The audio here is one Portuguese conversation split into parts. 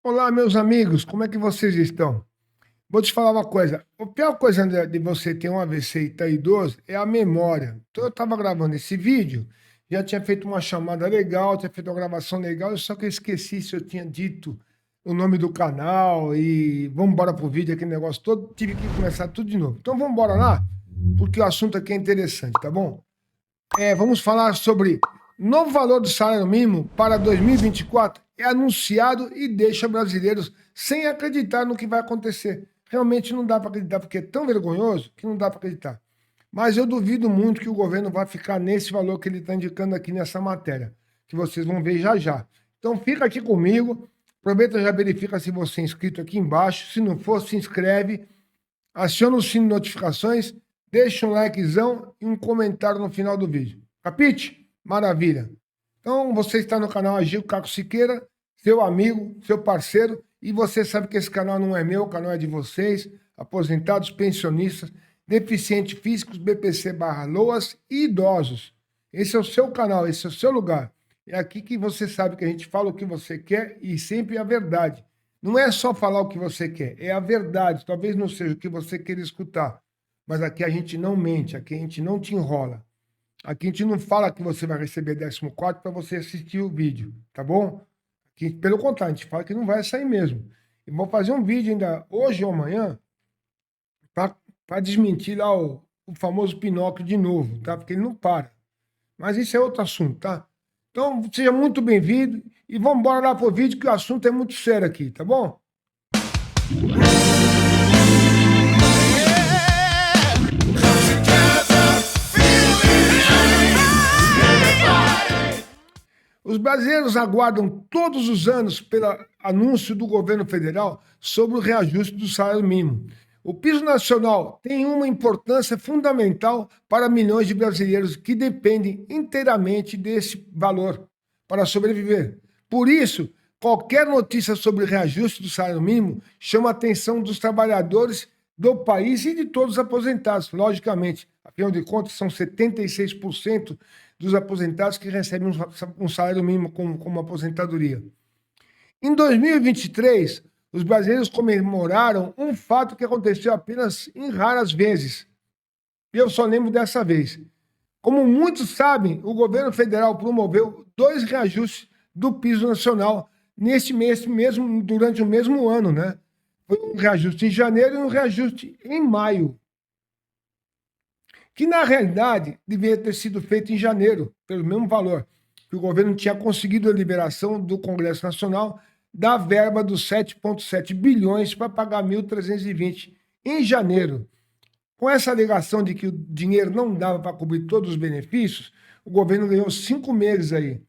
Olá, meus amigos, como é que vocês estão? Vou te falar uma coisa. A pior coisa de você ter um AVC e estar idoso é a memória. Então, eu estava gravando esse vídeo, já tinha feito uma chamada legal, tinha feito uma gravação legal, só que eu esqueci se eu tinha dito o nome do canal e vamos embora pro vídeo, aquele negócio todo. Tive que começar tudo de novo. Então, vamos embora lá, porque o assunto aqui é interessante, tá bom? Vamos falar sobre novo valor do salário mínimo para 2024 é anunciado e deixa brasileiros sem acreditar no que vai acontecer. Realmente não dá para acreditar, porque é tão vergonhoso que não dá para acreditar. Mas eu duvido muito que o governo vai ficar nesse valor que ele está indicando aqui nessa matéria, que vocês vão ver já já. Então fica aqui comigo, aproveita e já verifica se você é inscrito aqui embaixo. Se não for, se inscreve, aciona o sino de notificações, deixa um likezão e um comentário no final do vídeo. Capite? Maravilha. Então, você está no canal Agil Caco Siqueira, seu amigo, seu parceiro, e você sabe que esse canal não é meu, o canal é de vocês, aposentados, pensionistas, deficientes físicos, BPC/LOAS e idosos. Esse é o seu canal, esse é o seu lugar. É aqui que você sabe que a gente fala o que você quer e sempre a verdade. Não é só falar o que você quer, é a verdade. Talvez não seja o que você queira escutar, mas aqui a gente não mente, aqui a gente não te enrola. Aqui a gente não fala que você vai receber 14º para você assistir o vídeo, tá bom? Aqui, pelo contrário, a gente fala que não vai sair mesmo. E vou fazer um vídeo ainda hoje ou amanhã para desmentir lá o famoso Pinóquio de novo, tá? Porque ele não para. Mas isso é outro assunto, tá? Então, seja muito bem-vindo e vamos embora lá pro vídeo que o assunto é muito sério aqui, tá bom? Os brasileiros aguardam todos os anos pelo anúncio do governo federal sobre o reajuste do salário mínimo. O piso nacional tem uma importância fundamental para milhões de brasileiros que dependem inteiramente desse valor para sobreviver. Por isso, qualquer notícia sobre reajuste do salário mínimo chama a atenção dos trabalhadores do país e de todos os aposentados, logicamente. Afinal de contas, são 76% dos aposentados que recebem um salário mínimo como aposentadoria. Em 2023, os brasileiros comemoraram um fato que aconteceu apenas em raras vezes. E eu só lembro dessa vez. Como muitos sabem, o governo federal promoveu 2 reajustes do piso nacional neste mês mesmo, durante o mesmo ano, né? Foi um reajuste em janeiro e um reajuste em maio, que na realidade deveria ter sido feito em janeiro, pelo mesmo valor, que o governo tinha conseguido a liberação do Congresso Nacional da verba dos 7,7 bilhões para pagar 1.320 em janeiro. Com essa alegação de que o dinheiro não dava para cobrir todos os benefícios, o governo ganhou 5 meses aí.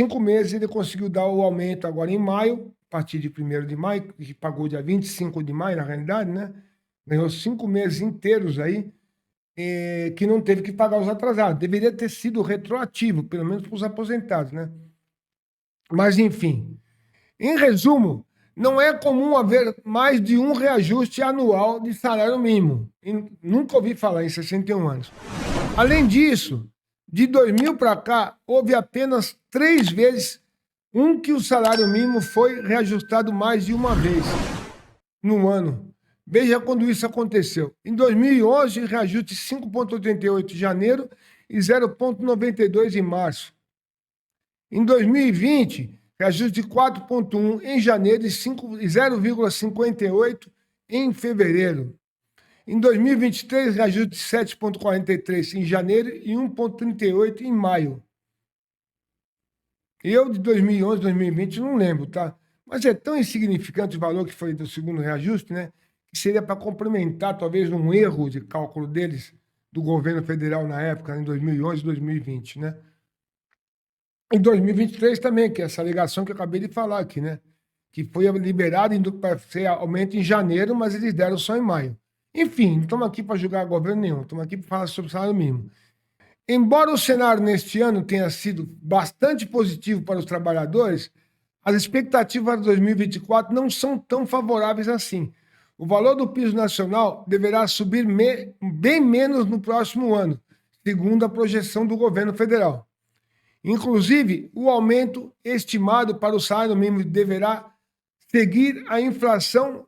5 meses ele conseguiu dar o aumento agora em maio, a partir de 1º de maio, que pagou dia 25 de maio, na realidade, né? Ganhou 5 meses inteiros aí, que não teve que pagar os atrasados. Deveria ter sido retroativo, pelo menos para os aposentados, né? Mas, enfim, em resumo, não é comum haver mais de um reajuste anual de salário mínimo. Nunca ouvi falar em 61 anos. Além disso, de 2000 para cá, houve apenas 3 vezes que o salário mínimo foi reajustado mais de uma vez no ano. Veja quando isso aconteceu. Em 2011, reajuste 5,88 em janeiro e 0,92 em março. Em 2020, reajuste de 4,1 em janeiro e 0,58 em fevereiro. Em 2023, reajuste de 7,43 em janeiro e 1,38 em maio. Eu, de 2011, 2020, não lembro, tá? Mas é tão insignificante o valor que foi do segundo reajuste, né? Que seria para complementar, talvez, um erro de cálculo deles, do governo federal na época, em 2011, 2020, né? Em 2023 também, que é essa alegação que eu acabei de falar aqui, né? Que foi liberado para ser aumento em janeiro, mas eles deram só em maio. Enfim, não estamos aqui para julgar governo nenhum, estamos aqui para falar sobre o salário mínimo. Embora o cenário neste ano tenha sido bastante positivo para os trabalhadores, as expectativas de 2024 não são tão favoráveis assim. O valor do piso nacional deverá subir bem menos no próximo ano, segundo a projeção do governo federal. Inclusive, o aumento estimado para o salário mínimo deverá seguir a inflação,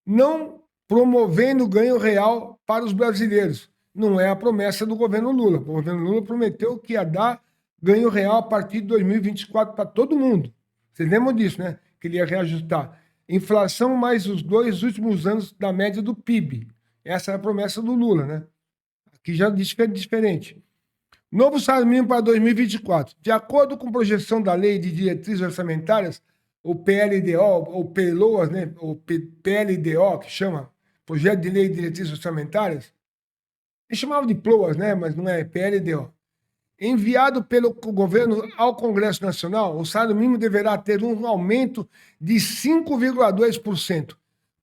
não promovendo ganho real para os brasileiros. Não é a promessa do governo Lula. O governo Lula prometeu que ia dar ganho real a partir de 2024 para todo mundo. Vocês lembram disso, né? Que ele ia reajustar. Inflação mais os 2 últimos anos da média do PIB. Essa é a promessa do Lula, né? Aqui já diz que é diferente. Novo salário mínimo para 2024. De acordo com projeção da Lei de Diretrizes Orçamentárias, o PLDO, ou PLOAS, né? O PLDO, que chama Projeto de Lei de Diretrizes Orçamentárias, eles chamavam de PLOAS, né? Mas não é PLDO. Enviado pelo governo ao Congresso Nacional, o salário mínimo deverá ter um aumento de 5,2%.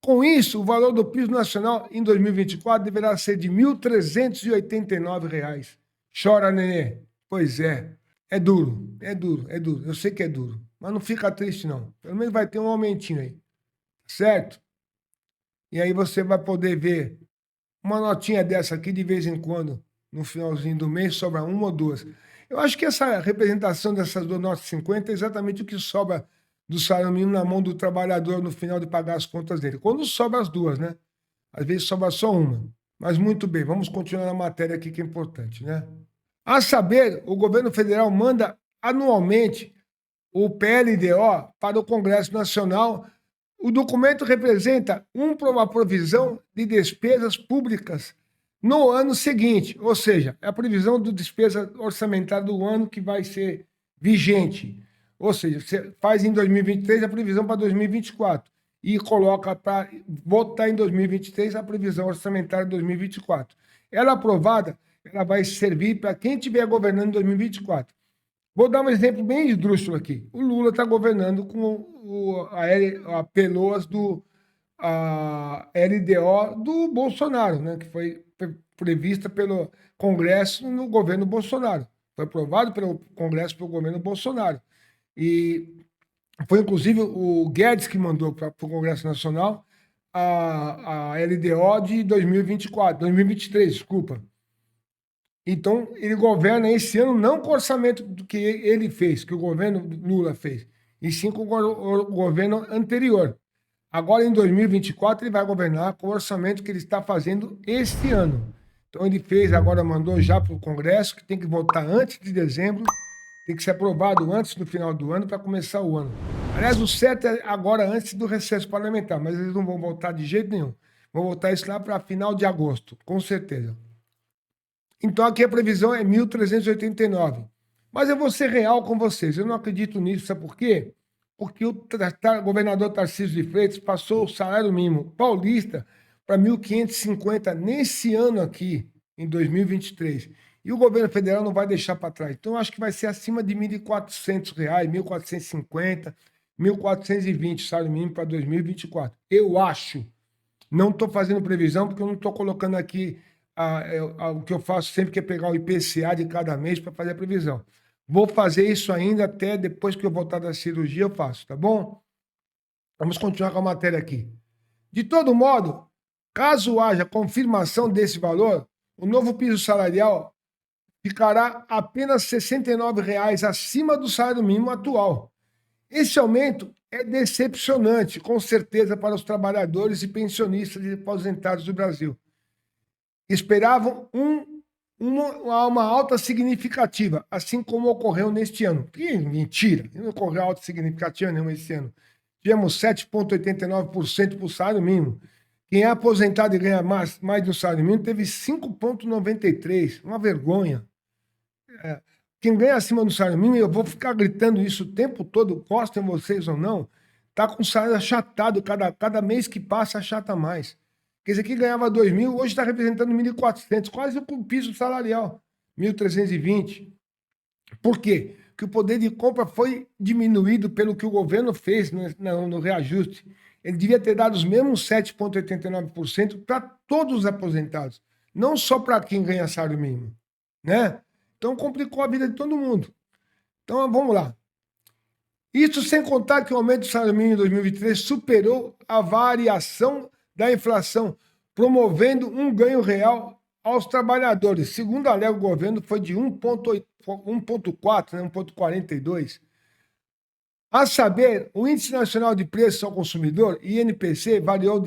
Com isso, o valor do piso nacional em 2024 deverá ser de R$ 1.389. Chora, nenê. Pois é. É duro, é duro, é duro. Eu sei que é duro, mas não fica triste, não. Pelo menos vai ter um aumentinho aí, certo? E aí você vai poder ver uma notinha dessa aqui de vez em quando, no finalzinho do mês, sobra uma ou duas. Eu acho que essa representação dessas duas notas de 50 é exatamente o que sobra do salário mínimo na mão do trabalhador no final de pagar as contas dele. Quando sobra as duas, né? Às vezes sobra só uma. Mas muito bem, vamos continuar na matéria aqui que é importante, né? A saber, o governo federal manda anualmente o PLDO para o Congresso Nacional. O documento representa uma provisão de despesas públicas no ano seguinte, ou seja, é a previsão de despesa orçamentária do ano que vai ser vigente. Ou seja, você faz em 2023 a previsão para 2024 e coloca para votar em 2023 a previsão orçamentária de 2024. Ela aprovada, ela vai servir para quem estiver governando em 2024. Vou dar um exemplo bem esdrúxulo aqui. O Lula está governando com a PLOAS a LDO do Bolsonaro, né, que foi prevista pelo Congresso no governo Bolsonaro. Foi aprovado pelo Congresso pelo governo Bolsonaro. E foi, inclusive, o Guedes que mandou para o Congresso Nacional a LDO de 2024, 2023, desculpa. Então, ele governa esse ano não com o orçamento do que ele fez, que o governo Lula fez, e sim com o governo anterior. Agora, em 2024, ele vai governar com o orçamento que ele está fazendo este ano. Então, ele fez, agora mandou já para o Congresso, que tem que votar antes de dezembro, tem que ser aprovado antes do final do ano para começar o ano. Aliás, o certo é agora antes do recesso parlamentar, mas eles não vão votar de jeito nenhum. Vão votar isso lá para final de agosto, com certeza. Então, aqui a previsão é 1.389. Mas eu vou ser real com vocês. Eu não acredito nisso. Sabe por quê? Porque o governador Tarcísio de Freitas passou o salário mínimo paulista para 1.550 nesse ano aqui, em 2023. E o governo federal não vai deixar para trás. Então, eu acho que vai ser acima de R$ 1.400, 1.450, 1.420 salário mínimo para 2024. Eu acho. Não estou fazendo previsão, porque eu não estou colocando aqui o que eu faço sempre, que é pegar o IPCA de cada mês para fazer a previsão. Vou fazer isso ainda até depois que eu voltar da cirurgia, eu faço, tá bom? Vamos continuar com a matéria aqui. De todo modo, caso haja confirmação desse valor, o novo piso salarial ficará apenas R$ 69,00 acima do salário mínimo atual. Esse aumento é decepcionante, com certeza, para os trabalhadores e pensionistas e aposentados do Brasil. Esperavam uma alta significativa, assim como ocorreu neste ano. Que mentira! Não ocorreu alta significativa nenhuma esse ano. Tivemos 7,89% para o salário mínimo. Quem é aposentado e ganha mais do salário mínimo teve 5,93%. Uma vergonha. Quem ganha acima do salário mínimo, eu vou ficar gritando isso o tempo todo, gostem vocês ou não, está com o salário achatado, cada mês que passa achata mais. Quer dizer, quem ganhava 2.000, hoje está representando 1.400, quase o piso salarial, 1.320. Por quê? Porque o poder de compra foi diminuído pelo que o governo fez no reajuste. Ele devia ter dado os mesmos 7,89% para todos os aposentados, não só para quem ganha salário mínimo, né? Então complicou a vida de todo mundo. Então vamos lá. Isso sem contar que o aumento do salário mínimo em 2023 superou a variação da inflação, promovendo um ganho real aos trabalhadores. Segundo alega o governo, foi de 1,4, né, 1,42. A saber, o Índice Nacional de Preços ao Consumidor, INPC, variou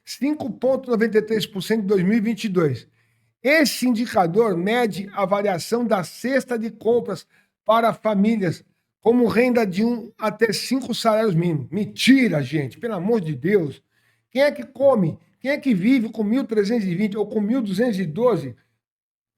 5,93% em 2022. Esse indicador mede a variação da cesta de compras para famílias como renda de 1 até 5 salários mínimos. Mentira, gente, pelo amor de Deus. Quem é que come? Quem é que vive com 1.320 ou com 1.212?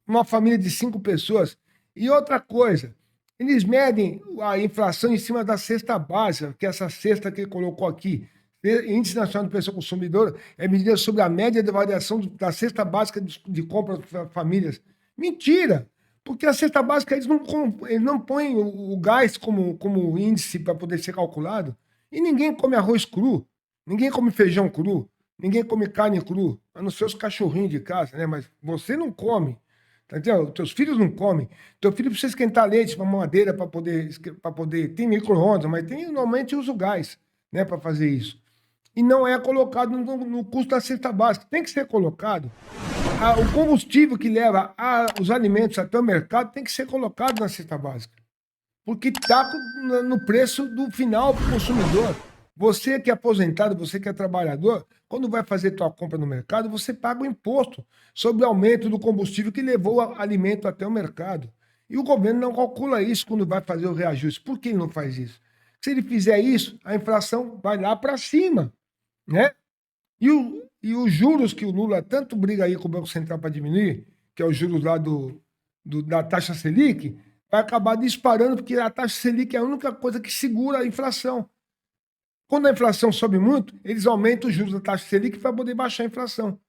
Uma família de 5 pessoas. E outra coisa, eles medem a inflação em cima da cesta básica, que é essa cesta que ele colocou aqui. Índice Nacional de Preço ao Consumidor é medida sobre a média de variação da cesta básica de compra para famílias. Mentira! Porque a cesta básica, eles não põem o gás como índice para poder ser calculado. E ninguém come arroz cru, ninguém come feijão cru, ninguém come carne cru, a não ser os cachorrinhos de casa, né? Mas você não come. Tá entendendo? Teus filhos não comem. Teu filho precisa esquentar leite para madeira para poder. Tem micro-ondas, mas normalmente usa o gás, né, para fazer isso. E não é colocado no custo da cesta básica. Tem que ser colocado. O combustível que leva os alimentos até o mercado tem que ser colocado na cesta básica. Porque está no preço do final para o consumidor. Você que é aposentado, você que é trabalhador, quando vai fazer tua compra no mercado, você paga o imposto sobre o aumento do combustível que levou o alimento até o mercado. E o governo não calcula isso quando vai fazer o reajuste. Por que ele não faz isso? Se ele fizer isso, a inflação vai lá para cima, né? E os juros que o Lula tanto briga aí com o Banco Central para diminuir, que é os juros lá da taxa Selic, vai acabar disparando, porque a taxa Selic é a única coisa que segura a inflação. Quando a inflação sobe muito, eles aumentam os juros da taxa Selic para poder baixar a inflação.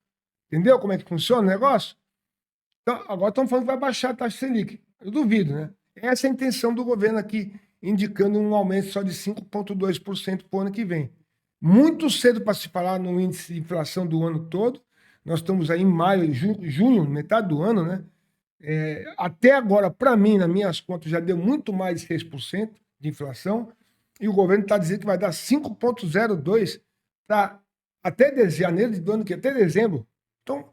Entendeu como é que funciona o negócio? Então, agora estão falando que vai baixar a taxa Selic. Eu duvido, né? Essa é a intenção do governo aqui, indicando um aumento só de 5,2% para o ano que vem. Muito cedo para se falar no índice de inflação do ano todo. Nós estamos aí em maio, junho, metade do ano, né? Até agora, para mim, nas minhas contas, já deu muito mais de 6% de inflação. E o governo está dizendo que vai dar 5,02% para até janeiro do ano que até dezembro. Então,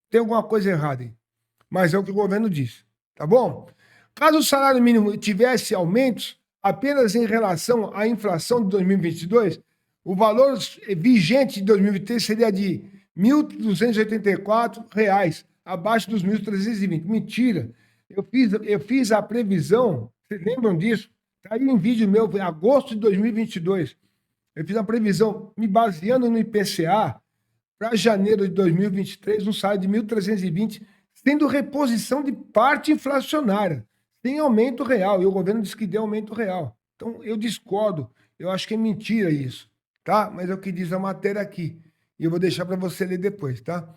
tem alguma coisa errada aí. Mas é o que o governo diz. Tá bom? Caso o salário mínimo tivesse aumentos apenas em relação à inflação de 2022, o valor vigente de 2023 seria de R$ 1.284, abaixo dos 1.320. Mentira. Eu fiz a previsão, vocês lembram disso? Está aí em vídeo meu, em agosto de 2022. Eu fiz a previsão me baseando no IPCA para janeiro de 2023, um salário de 1.320, tendo reposição de parte inflacionária, sem aumento real. E o governo disse que deu aumento real. Então, eu discordo. Eu acho que é mentira isso, tá? Mas é o que diz a matéria aqui. E eu vou deixar para você ler depois, tá?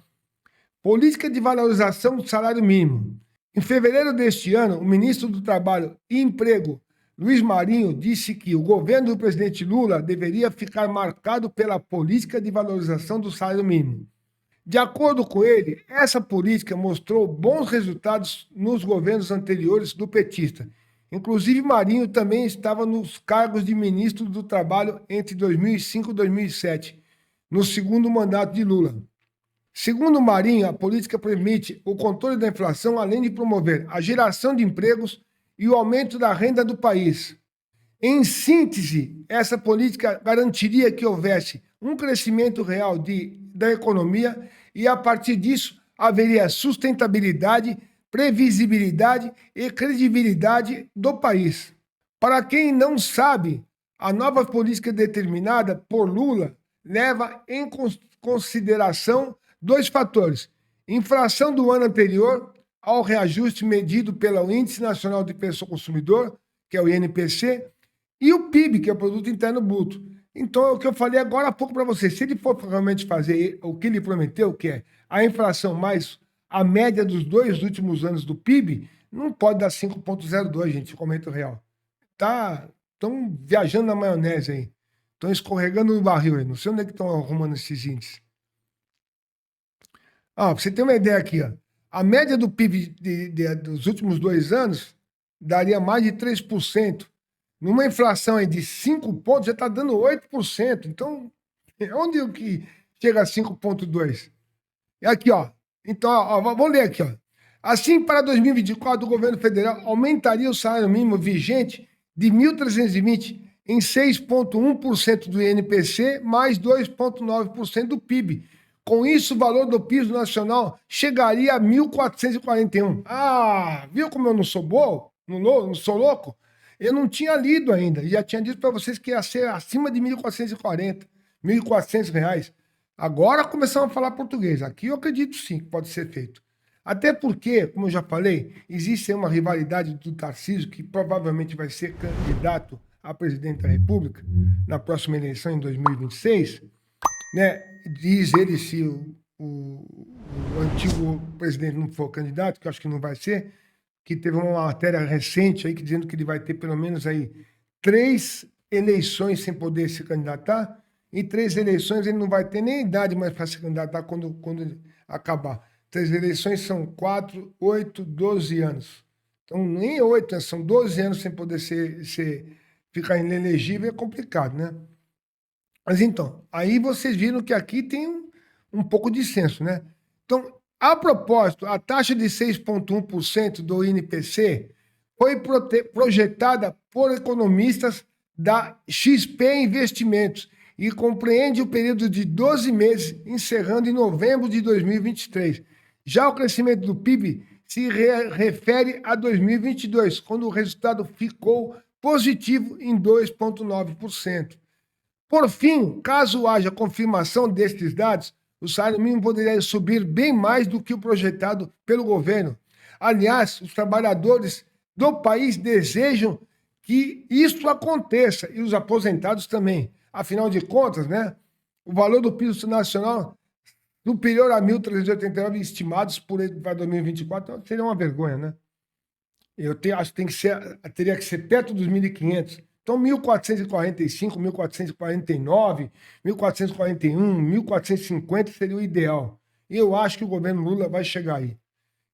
Política de valorização do salário mínimo. Em fevereiro deste ano, o ministro do Trabalho e Emprego, Luiz Marinho, disse que o governo do presidente Lula deveria ficar marcado pela política de valorização do salário mínimo. De acordo com ele, essa política mostrou bons resultados nos governos anteriores do petista. Inclusive, Marinho também estava nos cargos de ministro do Trabalho entre 2005 e 2007, no segundo mandato de Lula. Segundo Marinho, a política permite o controle da inflação, além de promover a geração de empregos e o aumento da renda do país. Em síntese, essa política garantiria que houvesse um crescimento real da economia e, a partir disso, haveria sustentabilidade, previsibilidade e credibilidade do país. Para quem não sabe, a nova política determinada por Lula leva em consideração dois fatores: inflação do ano anterior ao reajuste medido pelo Índice Nacional de Preço ao Consumidor, que é o INPC, e o PIB, que é o Produto Interno Bruto. Então, é o que eu falei agora há pouco para você. Se ele for realmente fazer o que ele prometeu, que é a inflação mais a média dos 2 últimos anos do PIB, não pode dar 5,02, gente, com aumento real. Estão viajando na maionese aí. Estão escorregando no barril aí. Não sei onde é que estão arrumando esses índices. Para você ter uma ideia aqui, ó. A média do PIB dos últimos 2 anos daria mais de 3%. Numa inflação aí de 5 pontos, já está dando 8%. Então, onde que chega a 5,2%? E aqui, ó. Então, vou ler aqui, ó. Assim, para 2024, o governo federal aumentaria o salário mínimo vigente de 1.320 em 6,1% do INPC, mais 2,9% do PIB. Com isso, o valor do piso nacional chegaria a 1.441. Ah, viu como eu não sou bobo? Não sou louco? Eu não tinha lido ainda. E já tinha dito para vocês que ia ser acima de 1.440, R$ 1.400. Agora começamos a falar português. Aqui eu acredito sim que pode ser feito. Até porque, como eu já falei, existe uma rivalidade do Tarcísio, que provavelmente vai ser candidato a presidente da República na próxima eleição, em 2026, né? Diz ele, se o antigo presidente não for candidato, que eu acho que não vai ser, que teve uma matéria recente aí que dizendo que ele vai ter pelo menos aí 3 eleições sem poder se candidatar, e 3 eleições ele não vai ter nem idade mais para se candidatar quando ele acabar. 3 eleições são 4, 8, 12 anos. Então, nem 8, né? São 12 anos sem poder ficar inelegível, é complicado, né? Mas então, aí vocês viram que aqui tem um pouco de senso, né? Então, a propósito, a taxa de 6,1% do INPC foi projetada por economistas da XP Investimentos e compreende o período de 12 meses, encerrando em novembro de 2023. Já o crescimento do PIB se refere a 2022, quando o resultado ficou positivo em 2,9%. Por fim, caso haja confirmação destes dados, o salário mínimo poderia subir bem mais do que o projetado pelo governo. Aliás, os trabalhadores do país desejam que isso aconteça e os aposentados também. Afinal de contas, né, o valor do piso nacional superior a 1.389 estimados para 2024 seria uma vergonha, né? Acho que teria que ser perto dos 1.500. Então, 1.445, 1.449, 1.441, 1.450 seria o ideal. E eu acho que o governo Lula vai chegar aí.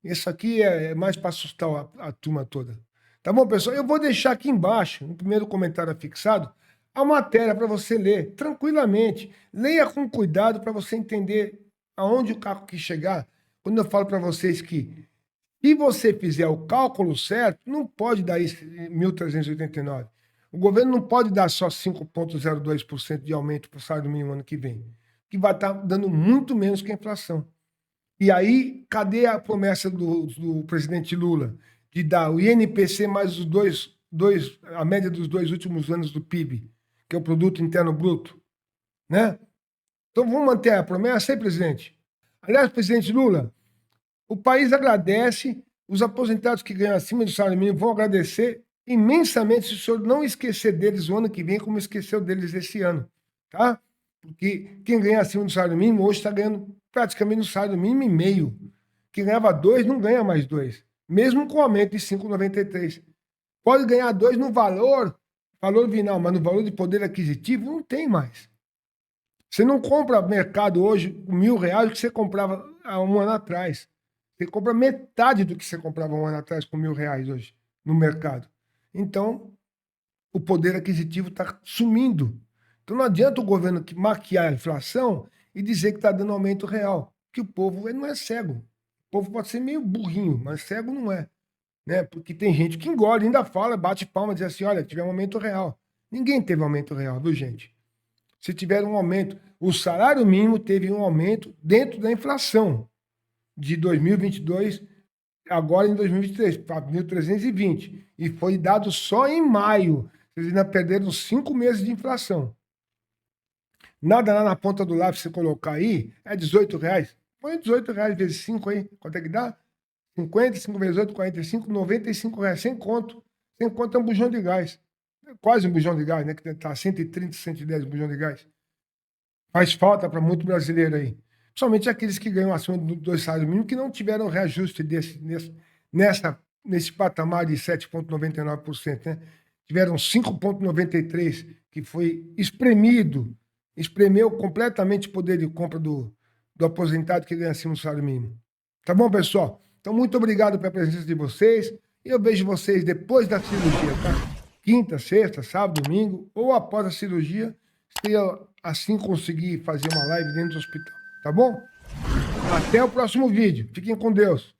Isso aqui é mais para assustar a turma toda. Tá bom, pessoal? Eu vou deixar aqui embaixo, no primeiro comentário fixado, a matéria para você ler tranquilamente. Leia com cuidado para você entender aonde o carro quis chegar. Quando eu falo para vocês que, se você fizer o cálculo certo, não pode dar isso 1.389. O governo não pode dar só 5,02% de aumento para o salário mínimo ano que vem, que vai estar dando muito menos que a inflação. E aí, cadê a promessa do presidente Lula de dar o INPC mais os a média dos 2 últimos anos do PIB, que é o Produto Interno Bruto, né? Então vamos manter a promessa aí, presidente? Aliás, presidente Lula, o país agradece, os aposentados que ganham acima do salário mínimo vão agradecer imensamente se o senhor não esquecer deles o ano que vem, como esqueceu deles esse ano, tá? Porque quem ganha acima do salário mínimo hoje está ganhando praticamente o salário mínimo e meio. Quem ganhava 2 não ganha mais 2, mesmo com o aumento de 5,93. Pode ganhar 2 no valor final, mas no valor de poder aquisitivo não tem mais. Você não compra mercado hoje com R$ 1.000 que você comprava há um ano atrás. Você compra metade do que você comprava um ano atrás com R$ 1.000 hoje no mercado. Então, o poder aquisitivo está sumindo. Então, não adianta o governo maquiar a inflação e dizer que está dando aumento real, que o povo ele não é cego. O povo pode ser meio burrinho, mas cego não é. Né? Porque tem gente que engole, ainda fala, bate palma, diz assim, olha, tivemos um aumento real. Ninguém teve aumento real, viu, gente? Se tiver um aumento, o salário mínimo teve um aumento dentro da inflação de 2022, agora em 2023, para 1.320. E foi dado só em maio. Vocês ainda perderam 5 meses de inflação. Nada lá na ponta do lápis você colocar aí, é R$18. Põe R$18 vezes 5 aí. Quanto é que dá? 50, 5 vezes 8, 45, R$95. Sem conto. Sem conto é um bujão de gás. É quase um bujão de gás, né? Que está 130, 110 bujão de gás. Faz falta para muito brasileiro aí. Principalmente aqueles que ganham acima do salário mínimo, que não tiveram reajuste nesse patamar de 7,99%, né? Tiveram 5,93%, que foi espremeu completamente o poder de compra do aposentado que ganha acima do salário mínimo. Tá bom, pessoal? Então, muito obrigado pela presença de vocês. E eu vejo vocês depois da cirurgia, tá? Quinta, sexta, sábado, domingo, ou após a cirurgia, se eu assim conseguir fazer uma live dentro do hospital. Tá bom? Até o próximo vídeo. Fiquem com Deus.